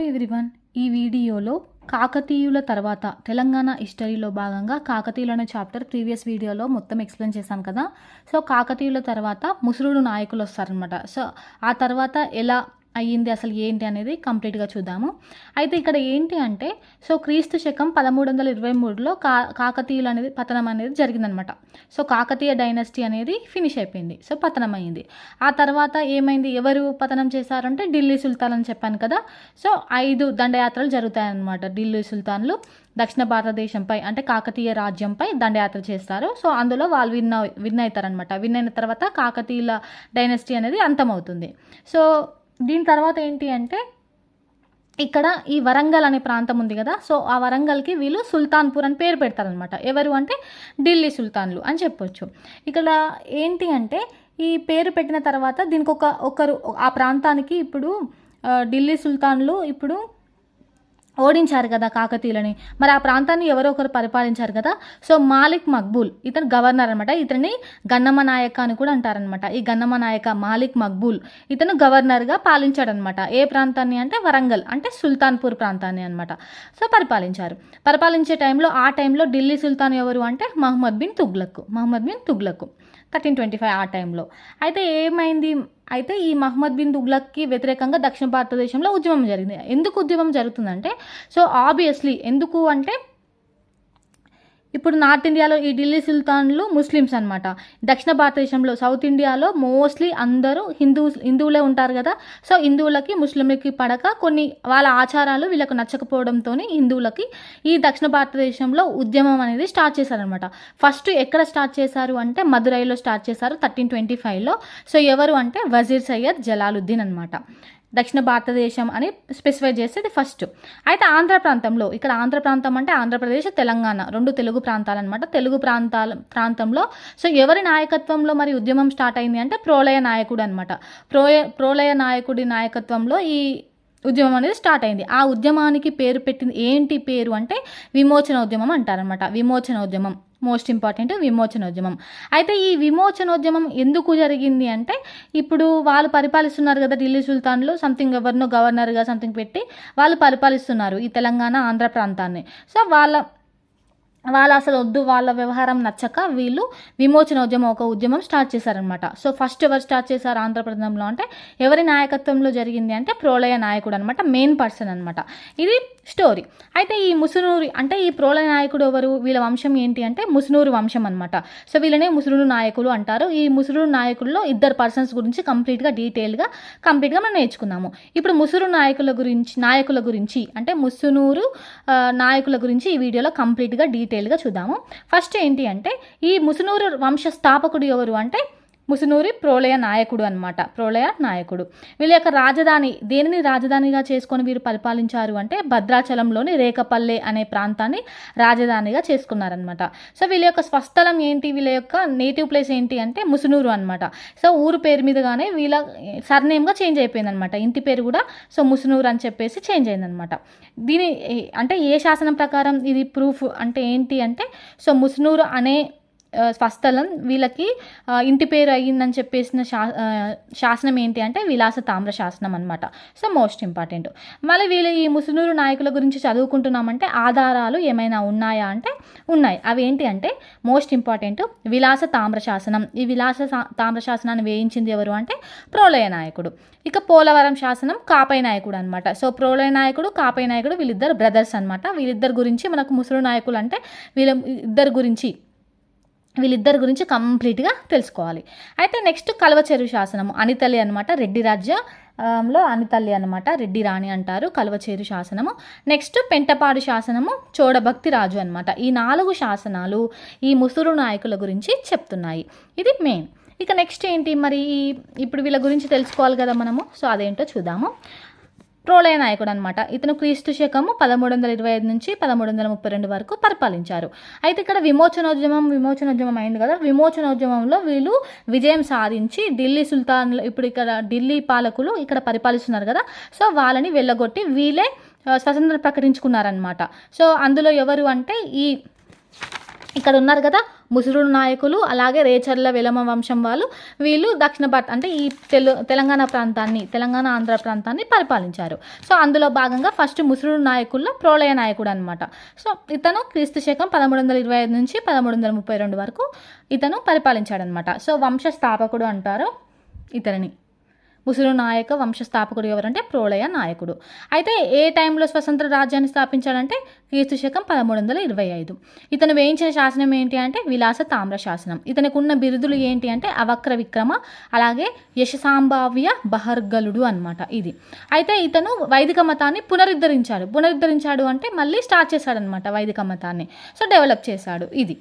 Everyone, ఈ వీడియోలో కాకతీయుల తర్వాత తెలంగాణ హిస్టరీలో భాగంగా కాకతీయులు అనే చాప్టర్ ప్రీవియస్ వీడియోలో మొత్తం ఎక్స్ప్లెయిన్ చేశాను కదా. సో కాకతీయుల తర్వాత ముసురుడు నాయకులు వస్తారనమాట. సో ఆ తర్వాత ఎలా అయ్యింది అసలు ఏంటి అనేది కంప్లీట్గా చూద్దాము. అయితే ఇక్కడ ఏంటి అంటే సో క్రీస్తు శకం 1323లో కాకతీయులు అనేది పతనం అనేది జరిగిందనమాట. సో కాకతీయ డైనస్టీ అనేది ఫినిష్ అయిపోయింది. సో పతనం అయింది. ఆ తర్వాత ఏమైంది, ఎవరు పతనం చేశారంటే ఢిల్లీ సుల్తాన్ అని చెప్పాను కదా. సో 5 దండయాత్రలు జరుగుతాయన్నమాట. ఢిల్లీ సుల్తాన్లు దక్షిణ భారతదేశంపై అంటే కాకతీయ రాజ్యంపై దండయాత్ర చేస్తారు. సో అందులో వాళ్ళు విన్ అవుతారనమాట. విన్ అయిన తర్వాత కాకతీయుల డైనస్టీ అనేది అంతమవుతుంది. సో దీని తర్వాత ఏంటి అంటే ఇక్కడ ఈ వరంగల్ అనే ప్రాంతం ఉంది కదా. సో ఆ వరంగల్కి వీళ్ళు సుల్తాన్పూర్ అని పేరు పెడతారనమాట. ఎవరు అంటే ఢిల్లీ సుల్తాన్లు అని చెప్పొచ్చు. ఇక్కడ ఏంటి అంటే ఈ పేరు పెట్టిన తర్వాత దీనికి ఒకరు ఆ ప్రాంతానికి ఇప్పుడు ఢిల్లీ సుల్తాన్లు ఇప్పుడు ఓడించారు కదా కాకతీయులని. మరి ఆ ప్రాంతాన్ని ఎవరో ఒకరు పరిపాలించారు కదా. సో మాలిక్ మక్బూల్ ఇతను గవర్నర్ అనమాట. ఇతని గన్నమ నాయక అని కూడా అంటారనమాట. ఈ గన్నమ నాయక మాలిక్ మక్బూల్ ఇతను గవర్నర్గా పాలించాడనమాట. ఏ ప్రాంతాన్ని అంటే వరంగల్ అంటే సుల్తాన్పూర్ ప్రాంతాన్ని అనమాట. సో పరిపాలించే టైంలో ఆ టైంలో ఢిల్లీ సుల్తాన్ ఎవరు అంటే మహమ్మద్ బిన్ తుగ్లక్ 1325 ఆ టైంలో. అయితే ఏమైంది అయితే ఈ మహమ్మద్ బిన్ తుగ్లక్కి వ్యతిరేకంగా దక్షిణ భారతదేశంలో ఉద్యమం జరిగింది. ఎందుకు ఉద్యమం జరుగుతుందంటే సో ఆబ్వియస్లీ ఎందుకు అంటే ఇప్పుడు నార్త్ ఇండియాలో ఈ ఢిల్లీ సుల్తాన్లు ముస్లిమ్స్ అనమాట. దక్షిణ భారతదేశంలో సౌత్ ఇండియాలో మోస్ట్లీ అందరూ హిందువులే ఉంటారు కదా. సో హిందువులకి ముస్లింలకి పడక కొన్ని వాళ్ళ ఆచారాలు వీళ్ళకు నచ్చకపోవడంతో హిందువులకి ఈ దక్షిణ భారతదేశంలో ఉద్యమం అనేది స్టార్ట్ చేశారనమాట. ఫస్ట్ ఎక్కడ స్టార్ట్ చేశారు అంటే మదురైలో స్టార్ట్ చేశారు 1325లో. సో ఎవరు అంటే వజీర్ సయ్యద్ జలాలుద్దీన్ అనమాట. దక్షిణ భారతదేశం అని స్పెసిఫై చేసేది ఫస్ట్. అయితే ఆంధ్ర ప్రాంతంలో ఇక్కడ ఆంధ్ర ప్రాంతం అంటే ఆంధ్రప్రదేశ్ తెలంగాణ 2 తెలుగు ప్రాంతాలు అనమాట. తెలుగు ప్రాంతంలో సో ఎవరి నాయకత్వంలో మరి ఉద్యమం స్టార్ట్ అయింది అంటే ప్రోలయ నాయకుడు అనమాట. ప్రోలయ నాయకుడి నాయకత్వంలో ఈ ఉద్యమం అనేది స్టార్ట్ అయింది. ఆ ఉద్యమానికి పేరు పెట్టింది ఏంటి పేరు అంటే విమోచన ఉద్యమం అంటారనమాట. విమోచనోద్యమం మోస్ట్ ఇంపార్టెంట్ విమోచనోద్యమం. అయితే ఈ విమోచనోద్యమం ఎందుకు జరిగింది అంటే ఇప్పుడు వాళ్ళు పరిపాలిస్తున్నారు కదా ఢిల్లీ సుల్తాన్లు సంథింగ్ ఎవరినో గవర్నర్గా సంథింగ్ పెట్టి వాళ్ళు పరిపాలిస్తున్నారు ఈ తెలంగాణ ఆంధ్ర ప్రాంతాన్ని. సో వాళ్ళు అసలు వద్దు, వాళ్ళ వ్యవహారం నచ్చక వీళ్ళు విమోచనోద్యమం ఒక ఉద్యమం స్టార్ట్ చేశారనమాట. సో ఫస్ట్ ఎవరు స్టార్ట్ చేశారు ఆంధ్రప్రదేశ్లో అంటే ఎవరి నాయకత్వంలో జరిగింది అంటే ప్రోలయ నాయకుడు అనమాట. మెయిన్ పర్సన్ అనమాట. ఇది స్టోరీ. అయితే ఈ ముసునూరి అంటే ఈ ప్రోలయ నాయకుడు ఎవరు, వీళ్ళ వంశం ఏంటి అంటే ముసునూరు వంశం అనమాట. సో వీళ్ళనే ముసునూరు నాయకులు అంటారు. ఈ ముసునూరు నాయకుల్లో 2 పర్సన్స్ గురించి కంప్లీట్గా మనం నేర్చుకుందాము. ఇప్పుడు ముసురు నాయకుల గురించి అంటే ముసునూరు నాయకుల గురించి ఈ వీడియోలో కంప్లీట్గా డీటెయిల్గా చూద్దాము. ఫస్ట్ ఏంటి అంటే ఈ ముసునూరు వంశ స్థాపకుడు ఎవరు అంటే ముసునూరి ప్రోలయ నాయకుడు అనమాట. ప్రోలయ నాయకుడు వీళ్ళ యొక్క రాజధాని దేనిని రాజధానిగా చేసుకొని వీరు పరిపాలించారు అంటే భద్రాచలంలోని రేకపల్లె అనే ప్రాంతాన్ని రాజధానిగా చేసుకున్నారనమాట. సో వీళ్ళ యొక్క స్వస్థలం ఏంటి, వీళ్ళ యొక్క నేటివ్ ప్లేస్ ఏంటి అంటే ముసునూరు అనమాట. సో ఊరు పేరు మీదగానే వీళ్ళ సర్నేమ్గా చేంజ్ అయిపోయింది అనమాట. ఇంటి పేరు కూడా సో ముసునూరు అని చెప్పేసి చేంజ్ అయిందనమాట. దీని అంటే ఏ శాసనం ప్రకారం ఇది ప్రూఫ్ అంటే ఏంటి అంటే సో ముసునూరు అనే స్వస్థలం వీళ్ళకి ఇంటి పేరు అయ్యిందని చెప్పేసిన శాసనం ఏంటి అంటే విలాస తామ్ర శాసనం అనమాట. So most important. మళ్ళీ వీళ్ళు ఈ ముసునూరు నాయకుల గురించి చదువుకుంటున్నామంటే ఆధారాలు ఏమైనా ఉన్నాయా అంటే ఉన్నాయి. అవి ఏంటి అంటే మోస్ట్ ఇంపార్టెంట్ విలాస తామ్ర శాసనం. ఈ విలాస తామ్ర శాసనాన్ని వేయించింది ఎవరు అంటే ప్రోలయ నాయకుడు. ఇక పోలవరం శాసనం కాపై నాయకుడు అనమాట. సో ప్రోలయ నాయకుడు కాపై నాయకుడు వీళ్ళిద్దరు బ్రదర్స్ అనమాట. వీళ్ళిద్దరు గురించి మనకు ముసురు నాయకులు అంటే వీళ్ళిద్దరి గురించి కంప్లీట్గా తెలుసుకోవాలి. అయితే నెక్స్ట్ కల్వచెరువు శాసనము అనితల్లి అనమాట. రెడ్డి రాజ్యంలో అనితల్లి అనమాట. రెడ్డి రాణి అంటారు. కల్వచెరు శాసనము. నెక్స్ట్ పెంటపాడు శాసనము చోడభక్తి రాజు అనమాట. ఈ 4 శాసనాలు ఈ ముసురు నాయకుల గురించి చెప్తున్నాయి. ఇది మెయిన్. ఇక నెక్స్ట్ ఏంటి మరి ఇప్పుడు వీళ్ళ గురించి తెలుసుకోవాలి కదా మనము. సో అదేంటో చూద్దాము. ప్రోలయ నాయకుడు అనమాట. ఇతను క్రీస్తు శకము 1325 నుంచి 1332 వరకు పరిపాలించారు. అయితే ఇక్కడ విమోచనోద్యమం అయింది కదా. విమోచనోద్యమంలో వీళ్ళు విజయం సాధించి ఢిల్లీ సుల్తాన్లు ఇప్పుడు ఇక్కడ ఢిల్లీ పాలకులు ఇక్కడ పరిపాలిస్తున్నారు కదా. సో వాళ్ళని వెళ్ళగొట్టి వీళ్ళే స్వతంత్రం ప్రకటించుకున్నారనమాట. సో అందులో ఎవరు అంటే ఇక్కడ ఉన్నారు కదా ముసురుడు నాయకులు, అలాగే రేచర్ల వెలమ వంశం వాళ్ళు, వీళ్ళు దక్షిణ భారత్ అంటే ఈ తెలంగాణ ప్రాంతాన్ని, తెలంగాణ ఆంధ్ర ప్రాంతాన్ని పరిపాలించారు. సో అందులో భాగంగా ఫస్ట్ ముసురుడు నాయకుల్లో ప్రోలయ నాయకుడు అనమాట. సో ఇతను క్రీస్తు శకం 1325 నుంచి 1332 వరకు ఇతను పరిపాలించాడనమాట. సో వంశ స్థాపకుడు అంటారు ఇతనిని. ముసురు నాయక వంశస్థాపకుడు ఎవరంటే ప్రోలయ నాయకుడు. అయితే ఏ టైంలో స్వతంత్ర రాజ్యాన్ని స్థాపించాడంటే క్రీస్తు శకం 1325. ఇతను వేయించిన శాసనం ఏంటి అంటే విలాస తామ్ర శాసనం. ఇతనికి ఉన్న బిరుదులు ఏంటి అంటే అవక్ర విక్రమ, అలాగే యశసాంభావ్య బహర్గలుడు అనమాట ఇది. అయితే ఇతను వైదిక మతాన్ని పునరుద్ధరించాడు అంటే మళ్ళీ స్టార్ట్ చేశాడనమాట వైదిక మతాన్ని. సో డెవలప్ చేశాడు ఇది.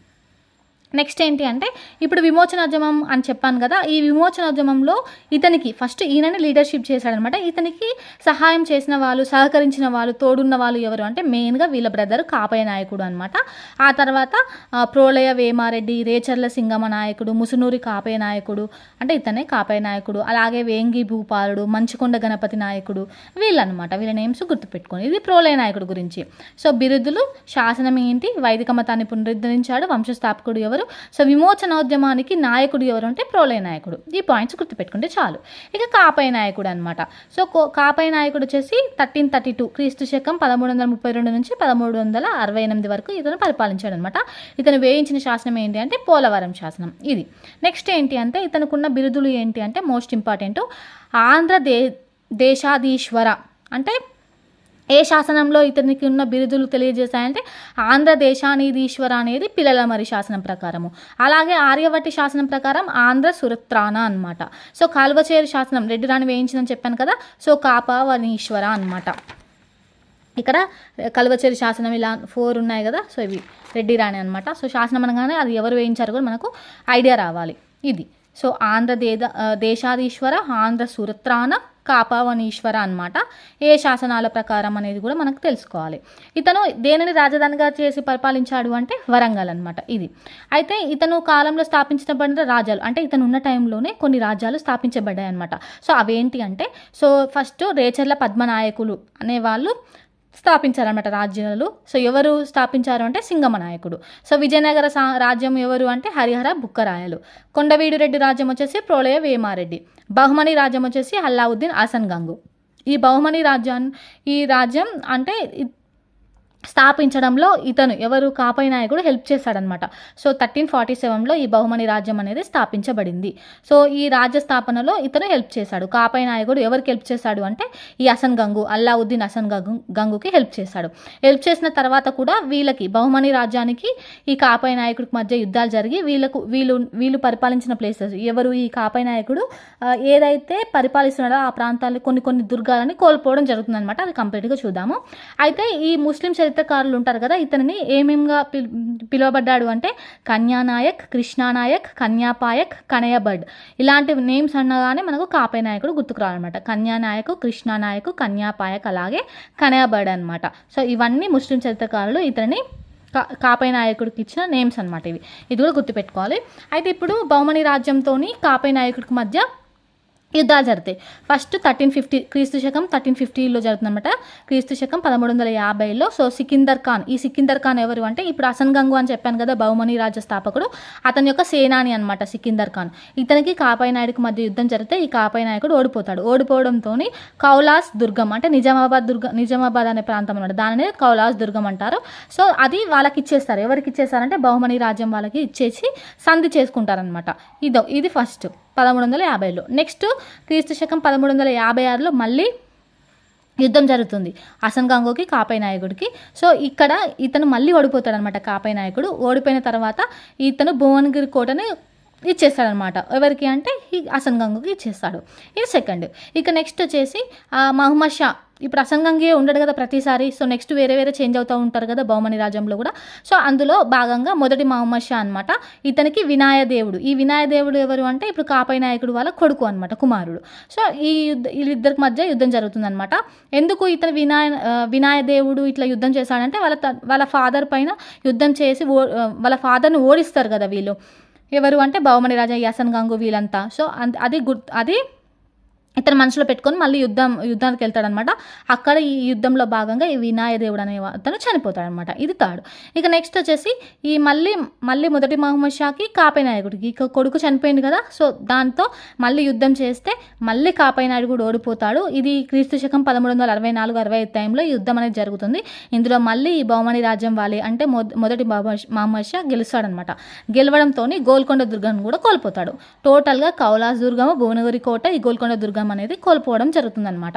నెక్స్ట్ ఏంటి అంటే ఇప్పుడు విమోచనోద్యమం అని చెప్పాను కదా, ఈ విమోచనోద్యమంలో ఇతనికి ఫస్ట్ ఈయనని లీడర్షిప్ చేశాడనమాట. ఇతనికి సహాయం చేసిన వాళ్ళు, సహకరించిన వాళ్ళు, తోడున్న వాళ్ళు ఎవరు అంటే మెయిన్గా వీళ్ళ బ్రదర్ కాపయ్య నాయకుడు అనమాట. ఆ తర్వాత ప్రోలయ వేమారెడ్డి, రేచర్ల సింగమ నాయకుడు, ముసునూరి కాపయ్య నాయకుడు అంటే ఇతనే కాపయ్య నాయకుడు, అలాగే వేంగి భూపాలుడు, మంచుకొండ గణపతి నాయకుడు, వీళ్ళనమాట. వీళ్ళ నేమ్స్ గుర్తుపెట్టుకోండి. ఇది ప్రోలయ నాయకుడు గురించి. సో బిరుదులు, శాసనం ఏంటి, వైదిక మతాన్ని పునరుద్ధరించాడు, వంశస్థాపకుడు ఎవరు, సో విమోచనోద్యమానికి నాయకుడు ఎవరు అంటే ప్రోలయ నాయకుడు. ఈ పాయింట్స్ గుర్తుపెట్టుకుంటే చాలు. ఇక కాపయ్య నాయకుడు అనమాట. సో కాపయ్య నాయకుడు వచ్చేసి 1332 క్రీస్తు శకం 1332 నుంచి 1368 వరకు ఇతను పరిపాలించాడు అనమాట. ఇతను వేయించిన శాసనం ఏంటి అంటే పోలవరం శాసనం ఇది. నెక్స్ట్ ఏంటి అంటే ఇతనుకున్న బిరుదులు ఏంటి అంటే మోస్ట్ ఇంపార్టెంట్ ఆంధ్ర దేశాధీశ్వర అంటే ఏ శాసనంలో ఇతనికి ఉన్న బిరుదులు తెలియజేశాయంటే ఆంధ్రదేశానీధీశ్వర అనేది పిల్లలమరి శాసనం ప్రకారము, అలాగే ఆర్యవట్టి శాసనం ప్రకారం ఆంధ్ర సురత్రాన అనమాట. సో కాల్వచేరు శాసనం రెడ్డి రాణి వేయించిందని చెప్పాను కదా, సో కాపవనీశ్వర అనమాట. ఇక్కడ కల్వచేరి శాసనం ఇలా 4 ఉన్నాయి కదా, సో ఇవి రెడ్డి రాణి అనమాట. సో శాసనం అనగానే అది ఎవరు వేయించారు కూడా మనకు ఐడియా రావాలి ఇది. సో దేశాధీశ్వర, ఆంధ్ర సురత్రాన, కాపవనీశ్వర అనమాట. ఏ శాసనాల ప్రకారం అనేది కూడా మనకు తెలుసుకోవాలి. ఇతను దేనిని రాజధానిగా చేసి పరిపాలించాడు అంటే వరంగల్ అనమాట ఇది. అయితే ఇతను కాలంలో స్థాపించబడిన రాజ్యాలు అంటే ఇతను ఉన్న టైంలోనే కొన్ని రాజ్యాలు స్థాపించబడ్డాయి అనమాట. సో అవేంటి అంటే సో ఫస్ట్ రేచర్ల పద్మనాయకులు అనేవాళ్ళు స్థాపించారనమాట రాజ్యాలు. సో ఎవరు స్థాపించారు అంటే సింగమ నాయకుడు. సో విజయనగర రాజ్యం ఎవరు అంటే హరిహర బుక్కరాయలు. కొండవీడు రెడ్డి రాజ్యం వచ్చేసి ప్రోలయ వేమారెడ్డి. బహుమని రాజ్యం వచ్చేసి అల్లావుద్దీన్ హసన్ గంగు. ఈ బహుమని రాజ్యం అంటే స్థాపించడంలో ఇతను ఎవరు కాపయ్య నాయకుడు హెల్ప్ చేశాడనమాట. సో 1347లో ఈ బహుమని రాజ్యం అనేది స్థాపించబడింది. సో ఈ రాజ్య స్థాపనలో ఇతను హెల్ప్ చేశాడు. కాపయ్య నాయకుడు ఎవరికి హెల్ప్ చేశాడు అంటే ఈ హసన్ గంగు, అల్లావుద్దీన్ హసన్ గంగుకి హెల్ప్ చేశాడు. హెల్ప్ చేసిన తర్వాత కూడా వీళ్ళకి బహుమని రాజ్యానికి ఈ కాపయ్య నాయకుడికి మధ్య యుద్ధాలు జరిగి వీళ్ళు పరిపాలించిన ప్లేసెస్ ఎవరు ఈ కాపయ్య నాయకుడు ఏదైతే పరిపాలిస్తున్నాడో ఆ ప్రాంతాల్లో కొన్ని దుర్గాలని కోల్పోవడం జరుగుతుందనమాట. అది కంప్లీట్గా చూద్దాము. అయితే ఈ ముస్లిం చరిత్రకారులు ఉంటారు కదా, ఇతనిని ఏమేమిగా పిలువబడ్డాడు అంటే కన్యానాయక్, కృష్ణానాయక్, కన్యాపాయక్, కనయబడ్ ఇలాంటి నేమ్స్ అనగానే మనకు కాపయ్య నాయకుడు గుర్తుకు రావాలన్నమాట. కన్యానాయకు, కృష్ణానాయకు, కన్యాపాయక్, అలాగే కనయబడ్ అనమాట. సో ఇవన్నీ ముస్లిం చరిత్రకారులు ఇతనిని కాపయ్య నాయకుడికి ఇచ్చిన నేమ్స్ అనమాట. ఇది కూడా గుర్తుపెట్టుకోవాలి. అయితే ఇప్పుడు బహుమని రాజ్యంతో కాపయ్య నాయకుడికి మధ్య యుద్ధాలు జరుగుతాయి. ఫస్ట్ 1350 క్రీస్తు శకం 1350లో జరుగుతుందన్నమాట. క్రీస్తు శకం 1350లో సో సికిందర్ ఖాన్ ఎవరు అంటే ఇప్పుడు హసన్ గంగు అని చెప్పాను కదా బహుమని రాజ్య స్థాపకుడు, అతని యొక్క సేనాని అనమాట సికిందర్ ఖాన్. ఇతనికి కాపయ్య నాయుడికి మధ్య యుద్ధం జరిగితే ఈ కాపయ్య నాయకుడు ఓడిపోవడంతో కౌలాస్ దుర్గం అంటే నిజామాబాద్ అనే ప్రాంతం అనమాట, దానినే కౌలాస్ దుర్గం అంటారు. సో అది వాళ్ళకి ఇచ్చేస్తారు. ఎవరికి ఇచ్చేస్తారంటే బహుమని రాజ్యం వాళ్ళకి ఇచ్చేసి సంధి చేసుకుంటారనమాట. ఇది ఫస్ట్ 1350లో. నెక్స్ట్ క్రీస్తు శకం 1356లో మళ్ళీ యుద్ధం జరుగుతుంది హసన్ గంగుకి కాపయ్య నాయకుడికి. సో ఇక్కడ ఇతను మళ్ళీ ఓడిపోతాడు అనమాట. కాపయ్య నాయకుడు ఓడిపోయిన తర్వాత ఇతను భువనగిరి కోటని ఇచ్చేస్తాడనమాట. ఎవరికి అంటే ఈ హసన్ గంగుకి ఇచ్చేస్తాడు. ఇది సెకండ్. ఇక నెక్స్ట్ వచ్చేసి మహమ్మద్ షా. ఇప్పుడు హసన్ గంగే ఉండడు కదా ప్రతిసారి. సో నెక్స్ట్ వేరే చేంజ్ అవుతూ ఉంటారు కదా బహుమని రాజ్యంలో కూడా. సో అందులో భాగంగా మొదటి మహమ్మద్ షా అనమాట. ఇతనికి వినాయదేవుడు. ఈ వినాయదేవుడు ఎవరు అంటే ఇప్పుడు కాపయ్య నాయకుడు వాళ్ళ కొడుకు అనమాట, కుమారుడు. సో వీళ్ళిద్దరికి మధ్య యుద్ధం జరుగుతుందనమాట. ఎందుకు ఇతను వినాయదేవుడు ఇట్లా యుద్ధం చేశాడంటే వాళ్ళ ఫాదర్ పైన యుద్ధం చేసి వాళ్ళ ఫాదర్ని ఓడిస్తారు కదా వీళ్ళు. ఎవరు అంటే బహుమని రాజా, హసన్ గంగు వీళ్ళంతా. సో అది ఇతను మనసులో పెట్టుకొని మళ్ళీ యుద్ధానికి వెళ్తాడనమాట. అక్కడ ఈ యుద్ధంలో భాగంగా ఈ వినాయదేవుడు అనే అతను చనిపోతాడనమాట. ఇది థర్డ్. ఇక నెక్స్ట్ వచ్చేసి ఈ మళ్ళీ మొదటి మహమ్మద్ షాకి కాపై నాయకుడికి ఇక కొడుకు చనిపోయింది కదా, సో దాంతో మళ్ళీ యుద్ధం చేస్తే మళ్ళీ కాపై నాయుడు కూడా ఓడిపోతాడు. ఇది క్రీస్తు శకం 1364-65 టైంలో ఈ యుద్ధం అనేది జరుగుతుంది. ఇందులో మళ్ళీ ఈ బహుమని రాజ్యం వాలి అంటే మొదటి మహమ్మద్ షా గెలుస్తాడనమాట. గెలవడంతో గోల్కొండ దుర్గం కూడా కోల్పోతాడు. టోటల్గా కౌలాస్ దుర్గము, భువనగిరి కోట, ఈ గోల్కొండ దుర్గం అనేది కోల్పోవడం జరుగుతుందన్నమాట.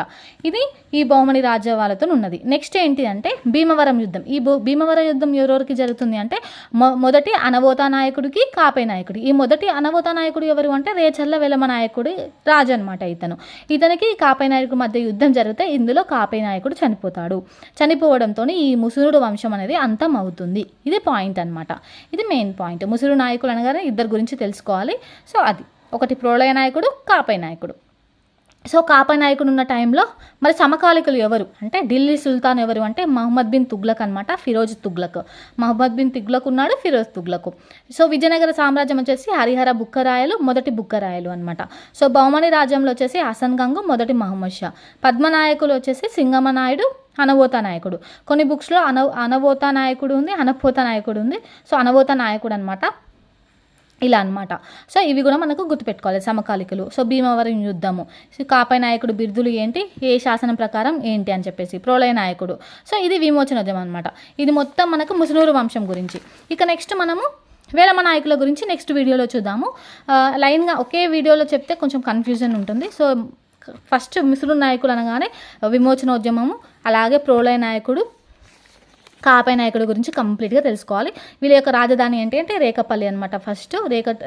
ఇది ఈ బహుమని రాజ్యాలతో ఉన్నది. నెక్స్ట్ ఏంటి అంటే భీమవరం యుద్ధం. ఈ భీమవరం యుద్ధం ఎవరెవరికి జరుగుతుంది అంటే మొదటి అనవోతా నాయకుడికి కాపై నాయకుడి. ఈ మొదటి అనవోతా నాయకుడు ఎవరు అంటే రేచల్ల వెలమ నాయకుడి రాజు అనమాట. ఇతనికి కాపై నాయకుడి మధ్య యుద్ధం జరిగితే ఇందులో కాపై నాయకుడు చనిపోతాడు. చనిపోవడంతో ఈ ముసురుడు వంశం అనేది అంతం అవుతుంది. ఇది పాయింట్ అనమాట. ఇది మెయిన్ పాయింట్. ముసురు నాయకులు అనగానే ఇద్దరు గురించి తెలుసుకోవాలి. సో అది ఒకటి ప్రోళయ నాయకుడు, కాపై నాయకుడు. సో కాపై నాయకుడు ఉన్న టైంలో మరి సమకాలికులు ఎవరు అంటే ఢిల్లీ సుల్తాన్ ఎవరు అంటే మహమ్మద్ బిన్ తుగ్లక్ అనమాట. ఫిరోజ్ తుగ్లక్. మహమ్మద్ బిన్ తుగ్లక్ ఉన్నాడు, ఫిరోజ్ తుగ్లక్. సో విజయనగర సామ్రాజ్యం వచ్చేసి హరిహర బుక్కరాయలు, మొదటి బుక్కరాయలు అనమాట. సో బహుమని రాజ్యంలో వచ్చేసి హసన్ గంగు, మొదటి మహమ్మద్ షా. పద్మనాయకులు వచ్చేసి సింగమ నాయుడు, అనవోతా నాయకుడు. కొన్ని బుక్స్లో అనవోతా నాయకుడు ఉంది, అనపోతా నాయకుడు ఉంది. సో అనవోతా నాయకుడు అనమాట. ఇలా అనమాట. సో ఇవి కూడా మనకు గుర్తుపెట్టుకోవాలి సమకాలికులు. సో భీమవరం యుద్ధము, సో కాపై నాయకుడు బిరుదులు ఏంటి, ఏ శాసనం ప్రకారం ఏంటి అని చెప్పేసి, ప్రోళయ నాయకుడు. సో ఇది విమోచనోద్యమం అనమాట. ఇది మొత్తం మనకు ముసునూరు వంశం గురించి. ఇక నెక్స్ట్ మనము వేలమ నాయకుల గురించి నెక్స్ట్ వీడియోలో చూద్దాము. లైన్గా ఒకే వీడియోలో చెప్తే కొంచెం కన్ఫ్యూజన్ ఉంటుంది. సో ఫస్ట్ ముసునూరు నాయకులు అనగానే విమోచనోద్యమము, అలాగే ప్రోళయ నాయకుడు, కాపై నాయకుడి గురించి కంప్లీట్గా తెలుసుకోవాలి. వీళ్ళ యొక్క రాజధాని ఏంటి అంటే రేకపల్లి అనమాట. ఫస్ట్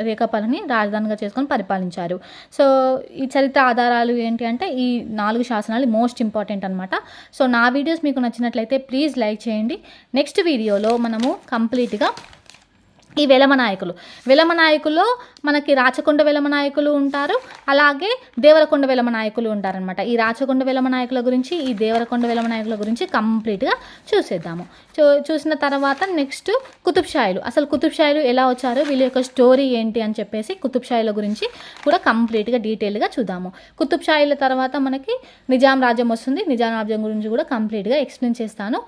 రేకపల్లిని రాజధానిగా చేసుకొని పరిపాలించారు. సో ఈ చరిత్ర ఆధారాలు ఏంటి అంటే ఈ 4 శాసనాలు మోస్ట్ ఇంపార్టెంట్ అనమాట. సో నా వీడియోస్ మీకు నచ్చినట్లయితే ప్లీజ్ లైక్ చేయండి. నెక్స్ట్ వీడియోలో మనము కంప్లీట్గా ఈ వెలమ నాయకుల్లో మనకి రాచకొండ వెలమ నాయకులు ఉంటారు, అలాగే దేవరకొండ వెలమ నాయకులు ఉంటారనమాట. ఈ రాచకొండ వెలమ నాయకుల గురించి, ఈ దేవరకొండ వెలమ నాయకుల గురించి కంప్లీట్గా చూసేద్దాము. చూసిన తర్వాత నెక్స్ట్ కుతుబ్షాయిలు, అసలు కుతుబ్షాయిలు ఎలా వచ్చారో, వీళ్ళ యొక్క స్టోరీ ఏంటి అని చెప్పేసి కుతుబ్షాయిల గురించి కూడా కంప్లీట్గా డీటెయిల్గా చూద్దాము. కుతుబ్షాయిల తర్వాత మనకి నిజాం రాజ్యం వస్తుంది. నిజాం రాజ్యం గురించి కూడా కంప్లీట్గా ఎక్స్ప్లెయిన్ చేస్తాను.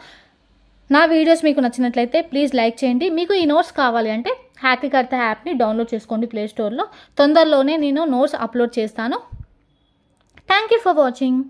నా వీడియోస్ మీకు నచ్చినట్లయితే ప్లీజ్ లైక్ చేయండి. మీకు ఈ నోట్స్ కావాలి అంటే హ్యాకీకర్తా యాప్ని డౌన్లోడ్ చేసుకోండి ప్లే స్టోర్లో. తొందరలోనే నేను నోట్స్ అప్లోడ్ చేస్తాను. Thank you for watching.